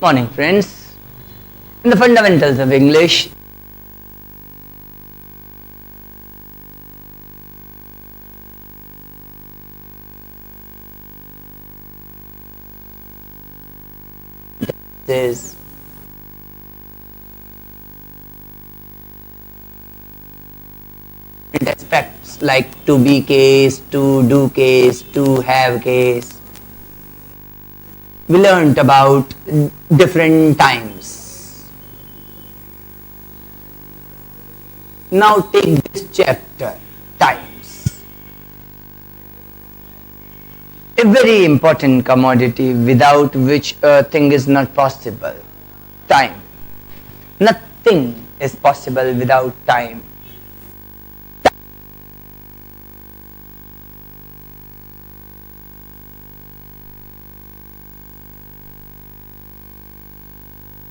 Morning, friends. In the fundamentals of English, is aspects like to be case, to do case, to have case. We learnt about different times. Now take this chapter, times. A very important commodity without which a thing is not possible. Time. Nothing is possible without time.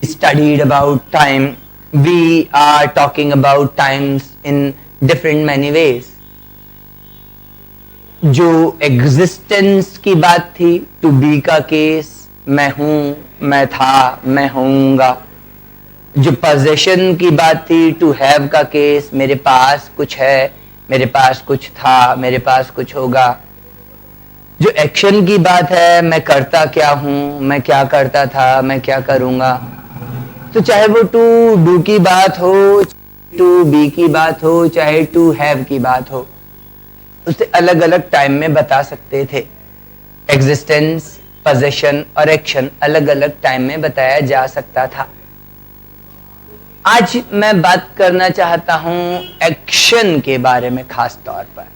Studied about time. We are talking about times in different many ways. जो existence की बात थी, to be का case, मैं हूं, मैं था, मैं होऊंगा. जो पोजेशन की बात थी, टू हैव का केस, मेरे पास कुछ है, मेरे पास कुछ था, मेरे पास कुछ होगा. जो एक्शन की बात है, मैं करता क्या हूं, मैं क्या करता था, मैं क्या करूंगा. तो चाहे वो टू डू की बात हो, टू बी की बात हो, चाहे टू हैव की बात हो, उसे अलग अलग टाइम में बता सकते थे. एग्जिस्टेंस, पोजेशन और एक्शन अलग अलग टाइम में बताया जा सकता था. आज मैं बात करना चाहता हूं एक्शन के बारे में खास तौर पर.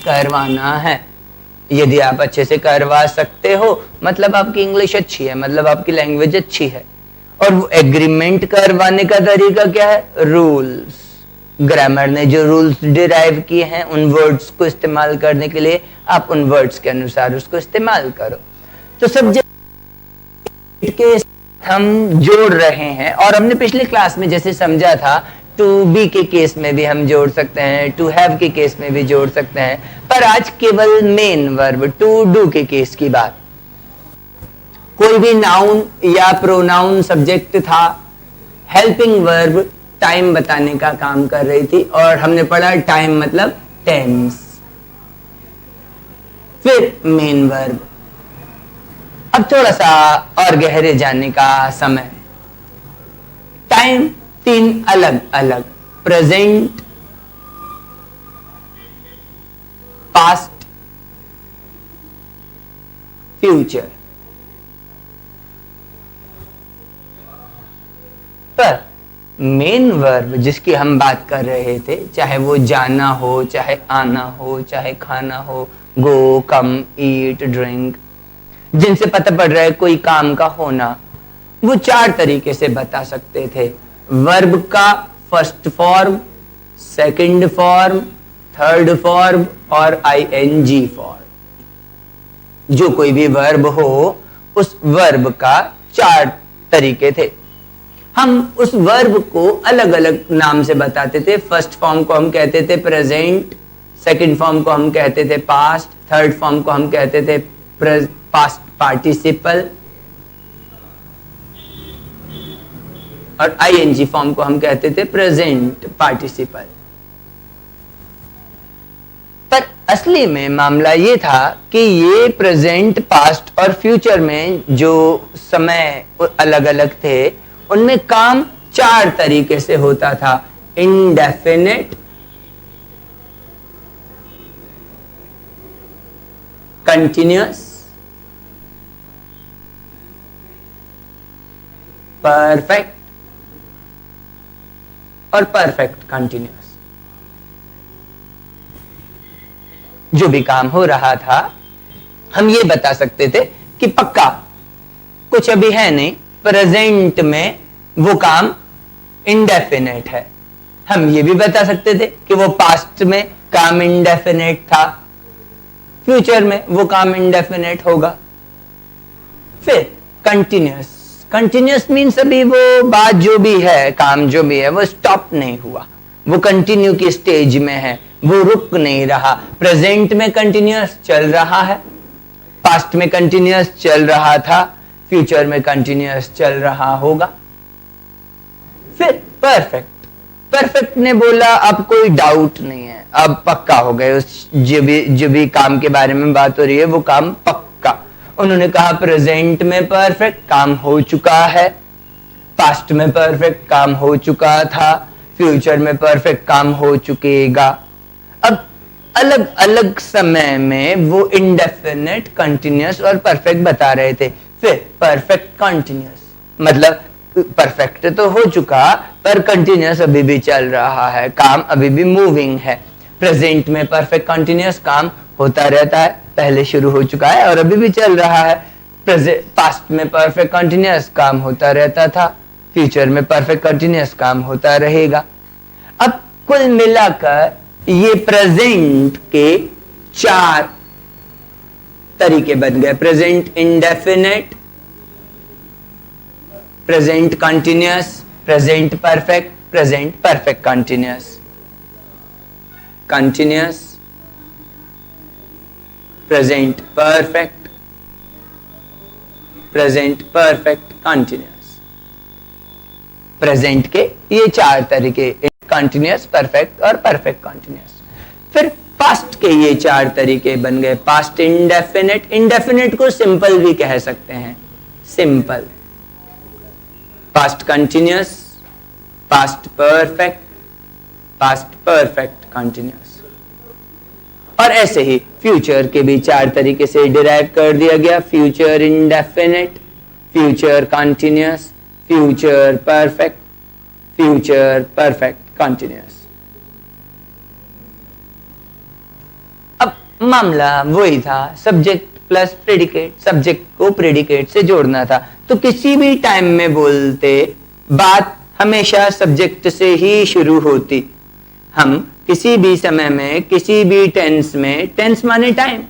करवाना है. यदि आप अच्छे से करवा सकते हो, मतलब आपकी इंग्लिश अच्छी है, मतलब आपकी लैंग्वेज अच्छी है. और वो एग्रीमेंट करवाने का तरीका क्या है? रूल्स. ग्रामर ने जो रूल्स डिराइव किए हैं, उन वर्ड्स को इस्तेमाल करने के लिए आप उन वर्ड्स के अनुसार उसको इस्तेमाल करो. तो सब्जेक्ट के हम जोड़ रहे हैं, और हमने पिछले क्लास में जैसे समझा था, टू बी के केस में भी हम जोड़ सकते हैं, टू हैव के केस में भी जोड़ सकते हैं. पर आज केवल मेन वर्ब टू डू के केस की बात. कोई भी नाउन या प्रोनाउन सब्जेक्ट था, हेल्पिंग वर्ब टाइम बताने का काम कर रही थी, और हमने पढ़ा टाइम मतलब टेंस. फिर मेन वर्ब. अब थोड़ा सा और गहरे जानने का समय. टाइम तीन अलग अलग, प्रेजेंट, पास्ट, फ्यूचर. पर मेन वर्ब जिसकी हम बात कर रहे थे, चाहे वो जाना हो, चाहे आना हो, चाहे खाना हो, गो, कम, ईट, ड्रिंक, जिनसे पता पड़ रहा है कोई काम का होना, वो चार तरीके से बता सकते थे. वर्ब का first form, second form, third form और आईएनजी फॉर्म. जो कोई भी वर्ब हो, उस वर्ब का चार तरीके थे. हम उस वर्ब को अलग अलग नाम से बताते थे. फर्स्ट फॉर्म को हम कहते थे प्रेजेंट, सेकंड फॉर्म को हम कहते थे पास्ट, थर्ड फॉर्म को हम कहते थे पास्ट पार्टिसिपल, और आईएनजी फॉर्म को हम कहते थे प्रेजेंट पार्टिसिपल. पर असली में मामला ये था कि ये प्रेजेंट, पास्ट और फ्यूचर में जो समय अलग अलग थे, उनमें काम चार तरीके से होता था. इंडेफिनिट, कंटिन्यूअस, परफेक्ट और परफेक्ट कंटिन्यूअस. जो भी काम हो रहा था, हम ये बता सकते थे कि पक्का कुछ अभी है नहीं, प्रेजेंट में वो काम इंडेफिनेट है. हम ये भी बता सकते थे कि वो पास्ट में काम इंडेफिनेट था, फ्यूचर में वो काम इंडेफिनेट होगा. फिर कंटिन्यूअस कंटिन्यूअस मीन्स अभी वो बात जो भी है, काम जो भी है, वो स्टॉप नहीं हुआ, वो कंटिन्यू की स्टेज में है, वो रुक नहीं रहा। प्रेजेंट में कंटिन्यूअस चल रहा है, पास्ट में कंटिन्यूअस चल रहा था, फ्यूचर में कंटिन्यूअस चल रहा होगा। फिर परफेक्ट, परफेक्ट ने बोला अब कोई डाउट नहीं है, अब पक्का हो गए, उस जो भी काम के बारे में बात हो रही है वो काम पक्का। उन्होंने कहा प्रेजेंट में परफेक्ट काम हो चुका है, पास्ट में परफेक्ट काम हो चुका था, फ्यूचर में परफेक्ट काम हो चुकेगा। अब अलग अलग समय में वो इंडेफिनिट, कंटिन्यूअस और परफेक्ट बता रहे थे। फिर परफेक्ट कंटिन्यूअस मतलब परफेक्ट तो हो चुका पर कंटिन्यूअस अभी भी चल रहा है, काम अभी भी मूविंग है। प्रेजेंट में परफेक्ट कंटिन्यूअस काम होता रहता है, पहले शुरू हो चुका है और अभी भी चल रहा है। पास्ट में परफेक्ट कंटिन्यूअस काम होता रहता था, फ्यूचर में परफेक्ट कंटिन्यूअस काम होता रहेगा। अब कुल मिलाकर ये प्रेजेंट के 4 तरीके बन गए। Present indefinite, present continuous, present perfect, present perfect continuous, continuous, present perfect, present perfect continuous. Present के ये 4 तरीके, कंटिन्यूअस, परफेक्ट और परफेक्ट कंटिन्यूअस। फिर पास्ट के ये 4 तरीके बन गए। पास्ट इंडेफिनिट, इंडेफिनिट को सिंपल भी कह सकते हैं, simple. Past continuous, past perfect, past perfect continuous. और ऐसे ही फ्यूचर के भी 4 तरीके से डिराइव कर दिया गया। Future indefinite, future continuous, future perfect, future perfect continuous. अब मामला वही था, सब्जेक्ट प्लस प्रेडिकेट, सब्जेक्ट को प्रेडिकेट से जोड़ना था। तो किसी भी टाइम में बोलते बात हमेशा सब्जेक्ट से ही शुरू होती। हम किसी भी समय में, किसी भी टेंस में, टेंस माने टाइम,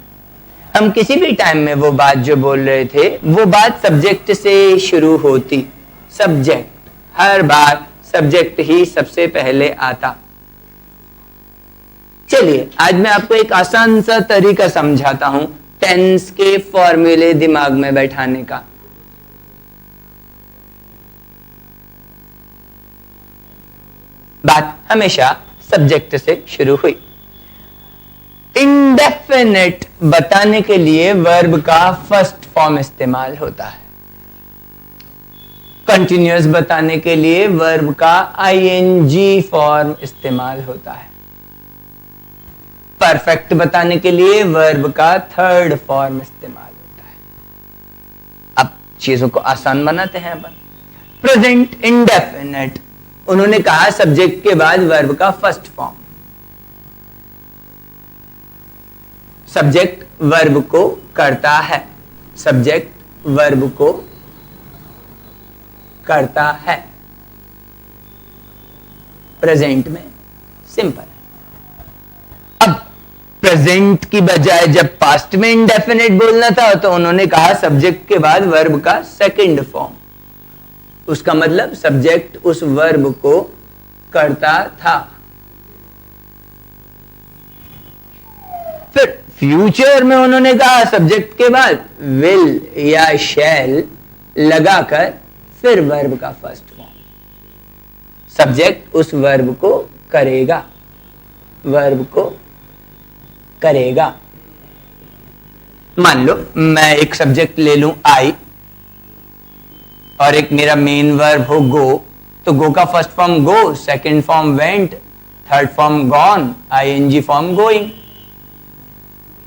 हम किसी भी टाइम में वो बात जो बोल रहे थे वो बात सब्जेक्ट से शुरू होती। सब्जेक्ट, हर बार सब्जेक्ट ही सबसे पहले आता। चलिए आज मैं आपको एक आसान सा तरीका समझाता हूं टेंस के फॉर्मूले दिमाग में बैठाने का। बात हमेशा सब्जेक्ट से शुरू हुई। इंडेफिनिट बताने के लिए वर्ब का फर्स्ट फॉर्म इस्तेमाल होता है। कंटिन्यूअस बताने के लिए वर्ब का आईएनजी फॉर्म इस्तेमाल होता है। परफेक्ट बताने के लिए वर्ब का थर्ड फॉर्म इस्तेमाल होता है। अब चीजों को आसान बनाते हैं अपन। प्रेजेंट इंडेफिनिट, उन्होंने कहा सब्जेक्ट के बाद वर्ब का फर्स्ट फॉर्म। सब्जेक्ट वर्ब को करता है, सब्जेक्ट वर्ब को करता है प्रेजेंट में, सिंपल। अब प्रेजेंट की बजाय जब पास्ट में इंडेफिनिट बोलना था तो उन्होंने कहा सब्जेक्ट के बाद वर्ब का सेकंड फॉर्म। उसका मतलब सब्जेक्ट उस वर्ब को करता था। फिर फ्यूचर में उन्होंने कहा सब्जेक्ट के बाद विल या शैल लगाकर फिर वर्ब का फर्स्ट फॉर्म। सब्जेक्ट उस वर्ब को करेगा, वर्ब को करेगा। मान लो मैं एक सब्जेक्ट ले लूं आई और एक मेरा मेन वर्ब हो गो, तो गो का first form go, second form went, third form gone, ING form going.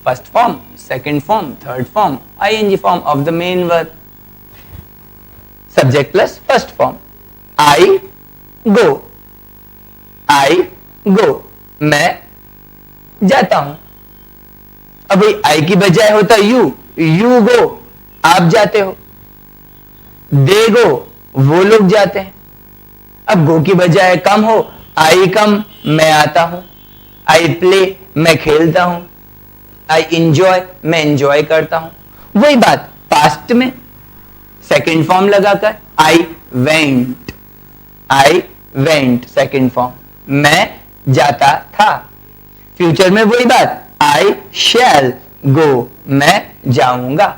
First form, second form, third form, ING form of the main verb. Subject plus first form. I go, I go, मैं जाता हूं। अब आई की बजाय होता you, you go, आप जाते हो। दे गो, वो लोग जाते हैं। अब गो की बजाय कम हो, आई कम, मैं आता हूं। आई प्ले, मैं खेलता हूं। आई इंजॉय, मैं इंजॉय करता हूं। वही बात पास्ट में सेकंड फॉर्म लगाकर I went, I went second form, मैं जाता था। फ्यूचर में वही बात, आई शैल गो, मैं जाऊंगा।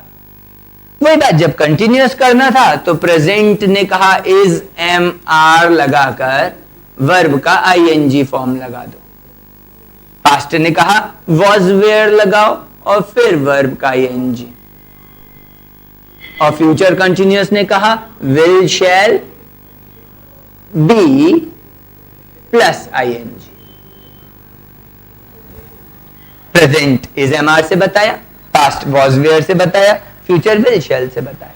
वही बात, जब कंटिन्यूअस करना था तो प्रेजेंट ने कहा इज एम आर लगाकर वर्ब का आईएनजी फॉर्म लगा दो। पास्ट ने कहा वॉज वेयर लगाओ और फिर वर्ब का आईएनजी। और फ्यूचर कंटिन्यूअस ने कहा will shall be plus I N G. Present is am are से बताया, पास्ट वॉज वेयर से बताया, फ्यूचर विल शैल से बताया।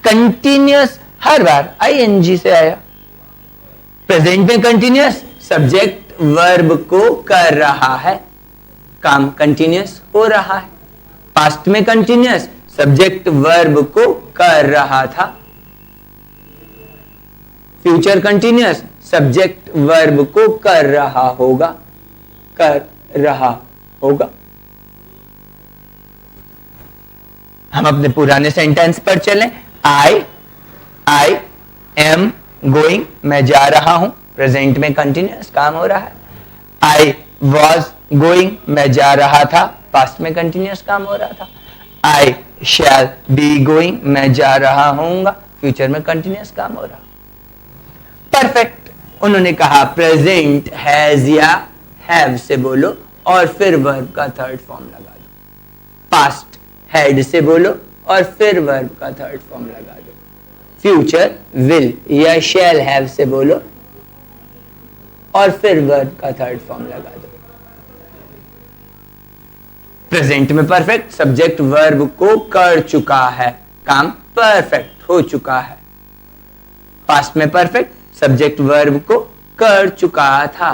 कंटिन्यूअस हर बार आईएनजी से आया। प्रेजेंट में कंटिन्यूअस सब्जेक्ट वर्ब को कर रहा है, काम कंटिन्यूअस हो रहा है। पास्ट में कंटिन्यूअस सब्जेक्ट वर्ब को कर रहा था। फ्यूचर कंटिन्यूअस सब्जेक्ट वर्ब को कर रहा होगा, कर रहा होगा। हम अपने पुराने सेंटेंस पर चलें। आई एम गोइंग, मैं जा रहा हूं, प्रेजेंट में कंटिन्यूअस काम हो रहा है। आई वॉज गोइंग, मैं जा रहा था, पास्ट में कंटिन्यूअस काम हो रहा था। आई शैल बी गोइंग, मैं जा रहा हूंगा, फ्यूचर में कंटिन्यूअस काम हो रहा। परफेक्ट, उन्होंने कहा प्रेजेंट हैज या हैव से बोलो और फिर वर्ब का थर्ड फॉर्म लगा दो। पास्ट हैड से बोलो और फिर वर्ब का थर्ड फॉर्म लगा दो। फ्यूचर विल या शैल हैव से बोलो और फिर वर्ब का थर्ड फॉर्म लगा दो। प्रेजेंट में परफेक्ट सब्जेक्ट वर्ब को कर चुका है, काम परफेक्ट हो चुका है। पास्ट में परफेक्ट सब्जेक्ट वर्ब को कर चुका था,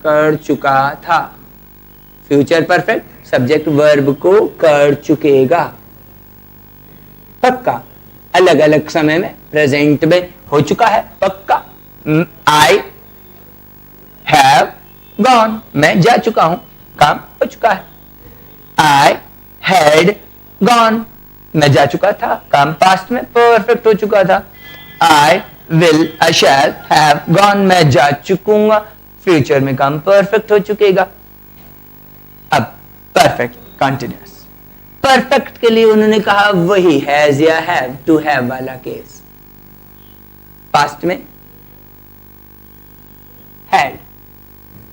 कर चुका था। फ्यूचर परफेक्ट सब्जेक्ट वर्ब को कर चुकेगा। पक्का अलग अलग समय में प्रेजेंट में हो चुका है, पक्का। आई हैव गॉन, मैं जा चुका हूं, काम हो चुका है। आई हैड गॉन, मैं जा चुका था, काम पास्ट में परफेक्ट हो चुका था। I will I shall have gone, मैं जा चुकूंगा, फ्यूचर में काम परफेक्ट हो चुकेगा। अब परफेक्ट कंटिन्यूअस। परफेक्ट के लिए उन्होंने कहा वही हैज या हैव टू हैव वाला केस। पास्ट में हैड,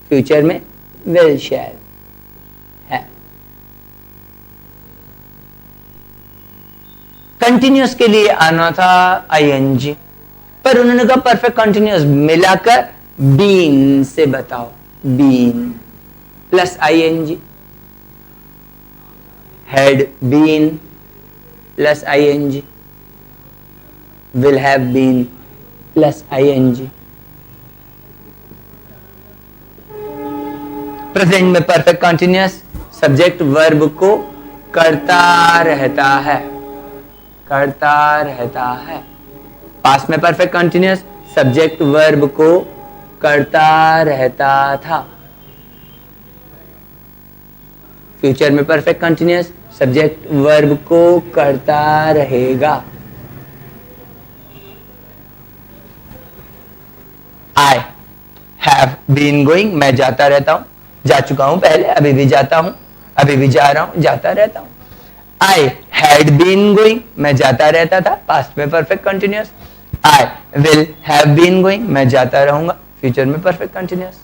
फ्यूचर में विल शैल हैव। कंटिन्यूअस के लिए आना था आईएनजी, पर उन्होंने कहा परफेक्ट कंटिन्यूअस मिलाकर बीन से बताओ, been plus I N G. had been plus ing, will have been plus ing। Present में परफेक्ट कंटिन्यूअस सब्जेक्ट वर्ब को करता रहता है, करता रहता है। पास्ट में परफेक्ट कंटिन्यूअस सब्जेक्ट वर्ब को करता रहता था। फ्यूचर में परफेक्ट कंटिन्यूअस सब्जेक्ट वर्ब को करता रहेगा। आई हैव बीन गोइंग, मैं जाता रहता हूं, जा चुका हूं पहले, अभी भी जाता हूं, अभी भी जा रहा हूं, जाता रहता हूं। आई हैड बीन गोइंग, मैं जाता रहता था, पास्ट में perfect continuous. I will have been going, मैं जाता रहूंगा, फ्यूचर में perfect continuous.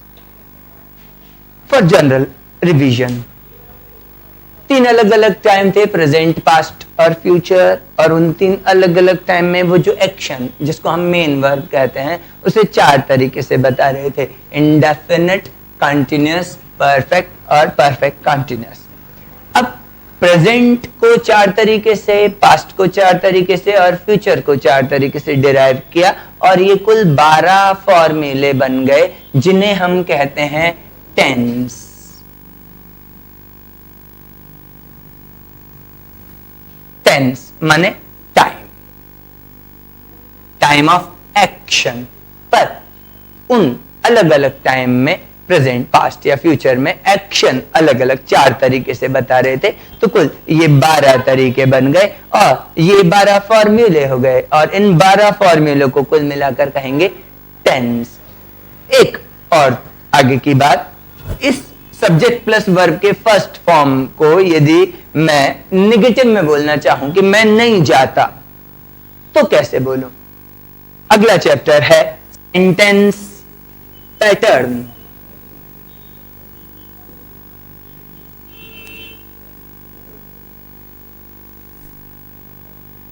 For general revision, तीन अलग अलग टाइम थे, प्रेजेंट, पास्ट और फ्यूचर, और उन तीन अलग अलग टाइम में वो जो एक्शन जिसको हम मेन वर्ब कहते हैं उसे चार तरीके से बता रहे थे, इंडेफिनिट, कंटिन्यूअस, परफेक्ट और परफेक्ट कंटिन्यूअस। अब प्रेजेंट को चार तरीके से, पास्ट को चार तरीके से और फ्यूचर को चार तरीके से डिराइव किया और ये कुल 12 फॉर्मूले बन गए जिन्हें हम कहते हैं टेंस। टेंस माने टाइम, टाइम ऑफ एक्शन। पर उन अलग अलग टाइम में प्रेजेंट, पास्ट या फ्यूचर में एक्शन अलग अलग 4 तरीके से बता रहे थे। तो कुल ये 12 तरीके बन गए और ये 12 फॉर्मूले हो गए और इन 12 फॉर्मूलों को कुल मिलाकर कहेंगे टेंस। एक और आगे की बात, इस सब्जेक्ट प्लस वर्ब के फर्स्ट फॉर्म को यदि मैं निगेटिव में बोलना चाहूं कि मैं नहीं जाता, तो कैसे बोलूं? अगला चैप्टर है सेंटेंस पैटर्न।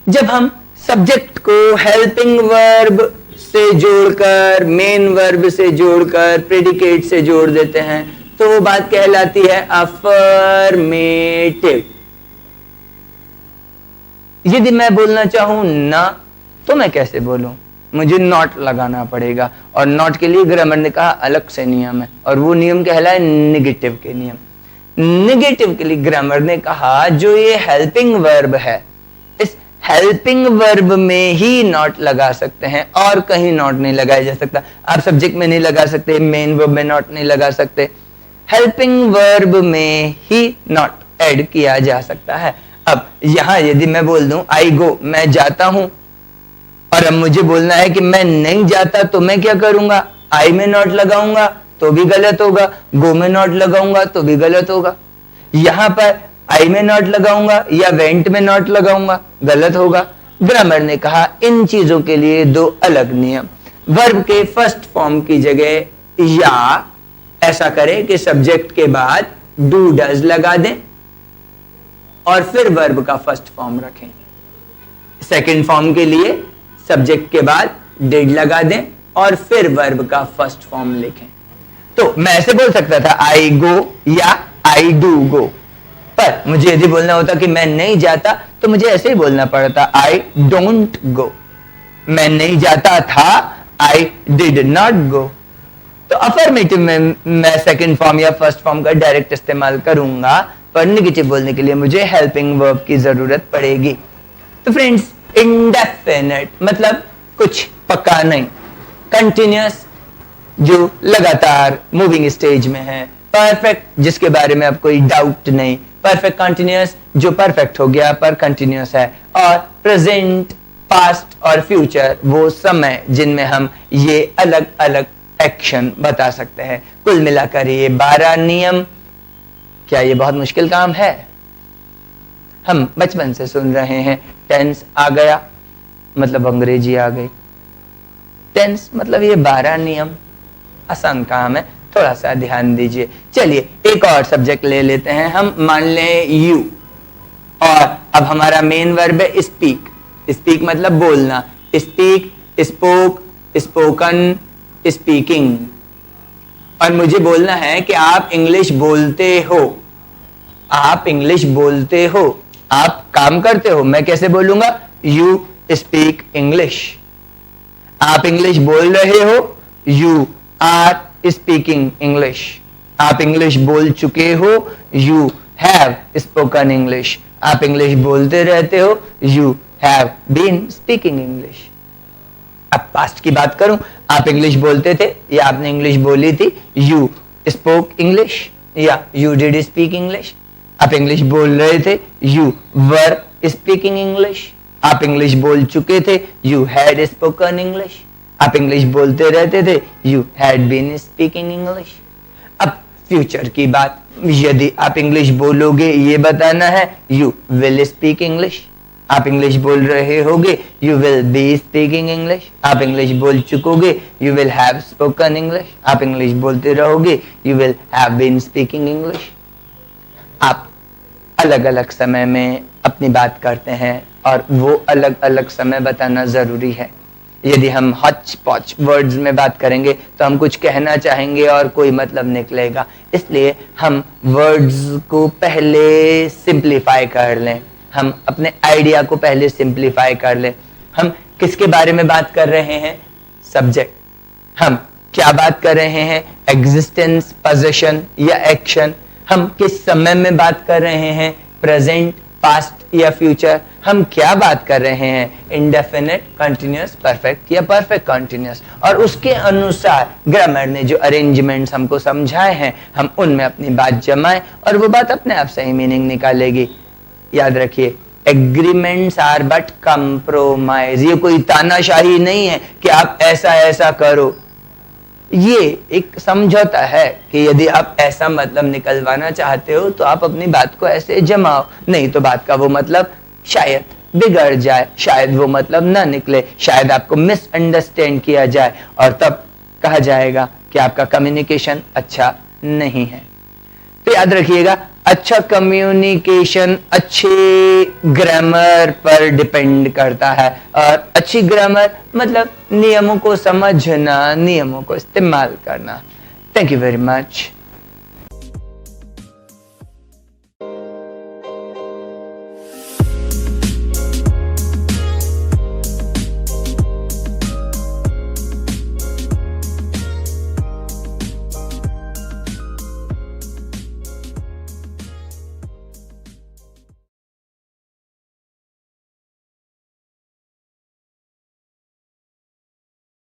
जब हम सब्जेक्ट को हेल्पिंग वर्ब से जोड़कर, मेन वर्ब से जोड़कर, प्रेडिकेट से जोड़ देते हैं तो वो बात कहलाती है अफर्मेटिव। यदि मैं बोलना चाहूं ना, तो मैं कैसे बोलूं? मुझे नॉट लगाना पड़ेगा और नॉट के लिए ग्रामर ने कहा अलग से नियम है और वो नियम कहलाए नेगेटिव के नियम। नेगेटिव के लिए ग्रामर ने कहा जो ये हेल्पिंग वर्ब है, इस हेल्पिंग वर्ब में ही नॉट लगा सकते हैं और कहीं नॉट नहीं लगाया जा सकता। आप सब्जेक्ट में नहीं लगा सकते, मेन वर्ब में नॉट नहीं लगा सकते, हेल्पिंग वर्ब में ही नॉट ऐड किया जा सकता है। अब यहां यदि मैं बोल दूं आई गो, मैं जाता हूं, और अब मुझे बोलना है कि मैं नहीं जाता, तो मैं क्या करूंगा? आई में नॉट लगाऊंगा तो भी गलत होगा, गो में नॉट लगाऊंगा तो भी गलत होगा। यहां पर आई में नॉट लगाऊंगा या वेंट में नॉट लगाऊंगा, गलत होगा। ग्रामर ने कहा इन चीजों के लिए 2 अलग नियम। वर्ब के फर्स्ट फॉर्म की जगह या ऐसा करें कि सब्जेक्ट के बाद डू डज लगा दें और फिर वर्ब का फर्स्ट फॉर्म रखें। सेकंड फॉर्म के लिए सब्जेक्ट के बाद डिड लगा दें और फिर वर्ब का फर्स्ट फॉर्म लिखें। तो मैं ऐसे बोल सकता था आई गो या आई डू गो, पर मुझे यदि बोलना होता कि मैं नहीं जाता तो मुझे ऐसे ही बोलना पड़ता आई डोंट गो। मैं नहीं जाता था, आई डिड नॉट गो। तो अफर्मेटिव में मैं सेकंड फॉर्म या फर्स्ट फॉर्म का डायरेक्ट इस्तेमाल करूंगा, पर नेगेटिव बोलने के लिए मुझे हेल्पिंग वर्ब की जरूरत पड़ेगी। तो फ्रेंड्स, इंडेफिनिट मतलब कुछ पक्का नहीं, कंटिन्यूअस जो लगातार मूविंग स्टेज में है, परफेक्ट जिसके बारे में अब कोई डाउट नहीं, परफेक्ट कंटिन्यूअस जो परफेक्ट हो गया पर कंटिन्यूअस है, और प्रेजेंट, पास्ट और फ्यूचर वो समय जिनमें हम ये अलग अलग एक्शन बता सकते हैं। कुल मिलाकर ये 12 नियम। क्या ये बहुत मुश्किल काम है? हम बचपन से सुन रहे हैं टेंस आ गया मतलब अंग्रेजी आ गई, टेंस मतलब ये 12 नियम। आसान काम है, थोड़ा सा ध्यान दीजिए। चलिए एक और सब्जेक्ट ले लेते हैं हम, मान लें यू, और अब हमारा मेन वर्ब है स्पीक। स्पीक मतलब बोलना, स्पीक, स्पोक, स्पोकन, स्पीकिंग। और मुझे बोलना है कि आप इंग्लिश बोलते हो, आप इंग्लिश बोलते हो, आप काम करते हो। मैं कैसे बोलूंगा? You speak English. आप इंग्लिश बोल रहे हो, यू आर स्पीकिंग इंग्लिश। आप इंग्लिश बोल चुके हो, यू हैव स्पोकन इंग्लिश। आप इंग्लिश बोलते रहते हो, you have been speaking English. अब पास्ट की बात करूं, आप इंग्लिश बोलते थे या आपने इंग्लिश बोली थी, यू स्पोक इंग्लिश या यू डिड स्पीक इंग्लिश। आप इंग्लिश बोल रहे थे, यू वर स्पीकिंग इंग्लिश। आप इंग्लिश बोल चुके थे, यू हैड स्पोकन इंग्लिश। आप इंग्लिश बोलते रहते थे, you had been speaking English. अब फ्यूचर की बात, यदि आप इंग्लिश बोलोगे ये बताना है, यू विल स्पीक इंग्लिश। आप इंग्लिश बोल रहे होगे, you will be speaking English. आप इंग्लिश बोल चुकोगे, you will have spoken English. आप इंग्लिश बोलते रहोगे, you will have been speaking English. आप अलग अलग समय में अपनी बात करते हैं और वो अलग अलग समय बताना जरूरी है। यदि हम हच पच वर्ड्स में बात करेंगे तो हम कुछ कहना चाहेंगे और कोई मतलब निकलेगा, इसलिए हम वर्ड्स को पहले सिंप्लीफाई कर लें, हम अपने आइडिया को पहले सिंप्लीफाई कर लें। हम किसके बारे में बात कर रहे हैं? सब्जेक्ट। हम क्या बात कर रहे हैं? एग्जिस्टेंस, पोजीशन या एक्शन। हम किस समय में बात कर रहे हैं? प्रेजेंट, पास्ट या फ्यूचर, हम क्या बात कर रहे हैं, इंडेफिनिट, कंटिन्यूअस, परफेक्ट या परफेक्ट कंटिन्यूअस, और उसके अनुसार ग्रामर ने जो अरेंजमेंट्स हमको समझाए हैं हम उनमें अपनी बात जमाएं और वो बात अपने आप सही मीनिंग निकालेगी। याद रखिए, एग्रीमेंट्स आर बट कंप्रोमाइज, ये कोई तानाशाही नहीं है कि आप ऐसा ऐसा करो, ये एक समझौता है कि यदि आप ऐसा मतलब निकलवाना चाहते हो तो आप अपनी बात को ऐसे जमाओ, नहीं तो बात का वो मतलब शायद बिगड़ जाए, शायद वो मतलब ना निकले, शायद आपको मिसअंडरस्टैंड किया जाए और तब कहा जाएगा कि आपका कम्युनिकेशन अच्छा नहीं है। तो याद रखिएगा, अच्छा कम्युनिकेशन अच्छे ग्रामर पर डिपेंड करता है, और अच्छी ग्रामर मतलब नियमों को समझना, नियमों को इस्तेमाल करना। Thank you very much.